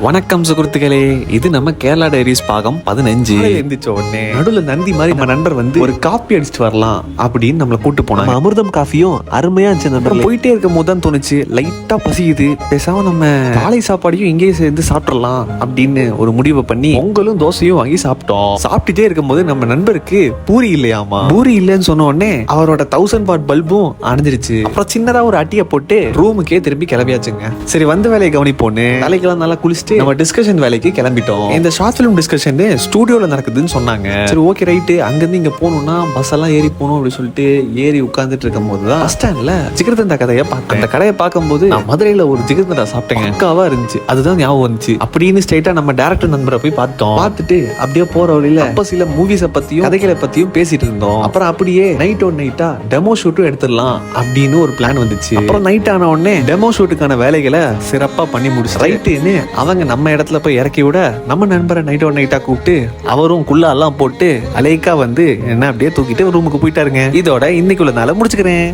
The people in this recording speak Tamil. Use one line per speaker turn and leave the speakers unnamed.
வணக்கம் சுகுர்த்துகளே, இது நம்ம கேரளா டைரிஸ் பாகம் 15. எந்திரிச்ச உடனே நடுவுல நந்தி மாதிரி நம்ம நண்பர் வந்து ஒரு காப்பி அடிச்சுட்டு வரலாம் அப்படின்னு நம்மள கூட்டு போனாங்க.
அமிர்தம் காஃபியும் அருமையா இருந்துச்சு. நண்பர்
போயிட்டே இருக்கும் போது தான் தோணுச்சு, லைட்டா பசிக்குது, பேசாம நம்ம காலை சாப்பாடையும் இங்கேயே சேர்ந்து சாப்பிடலாம் அப்படின்னு ஒரு முடிவை பண்ணி பொங்கலும் தோசையும் வாங்கி சாப்பிட்டோம். சாப்பிட்டுட்டே இருக்கும் போது நம்ம நண்பருக்கு பூரி இல்லையாமா. பூரி இல்லைன்னு சொன்ன உடனே அவரோட 1000 வாட் பல்பும் அணைஞ்சிருச்சு. அப்புறம் சின்னதா ஒரு அட்டியை போட்டு ரூமுக்கே திரும்பி கிளம்பியாச்சுங்க. சரி, வந்த வேலையை கவனிப்போன்னு தலைக்கெல்லாம் நல்லா குளிச்சு நம்ம டிஸ்கஷன் வேலைக்கு கிளம்பிட்டோம். இந்த ஷார்ட் ஃபிலிம் டிஸ்கஷன் ஸ்டுடியோல நடக்குதுன்னு சொன்னாங்க. சரி, ஓகே ரைட்டு. அங்கிருந்து இங்க போகணும்னா பஸ் எல்லாம் ஏறி போகணும் அப்படின்னு சொல்லிட்டு ஏறி உட்கார்ந்துட்டு இருக்கும் போதுதான் பஸ் ஸ்டாண்ட்ல ஜிகர்தண்டா கதையை பார்த்தேன். அந்த கடையை பார்க்கும்போது நான் மதுரையில ஒரு ஜிகர்தண்டா சாப்பிட்டேங்க. அக்காவா இருந்துச்சு. அதுதான் ஞாபகம் வந்துச்சு. அப்படின்னு ஸ்ட்ரைட்டா நம்ம டேரக்டர் நண்பரை போய் பார்த்தோம். பார்த்துட்டு அப்படியே போற வழியில அப்ப சில மூவிஸை பத்தியும் கதைகளை பத்தியும் பேசிட்டு இருந்தோம். அப்புறம் அப்படியே நைட்டா டெமோ ஷூட்டும் எடுத்துடலாம் அப்படின்னு ஒரு பிளான் வந்துச்சு. அப்புறம் நைட் ஆன உடனே டெமோ ஷூட்டுக்கான வேலைகளை சிறப்பா பண்ணி முடிச்சு ரைட்டுன்னு அவங்க நம்ம இடத்துல போய் இறக்கி விட நம்ம நண்பரை நைட்டா கூப்பிட்டு அவரும் குள்ளா எல்லாம் போட்டு அலேக்கா வந்து என்ன அப்படியே தூக்கிட்டு ரூமுக்கு போயிட்டாருங்க. இதோட இன்னைக்குள்ள நாளை முடிச்சுக்கிறேன்.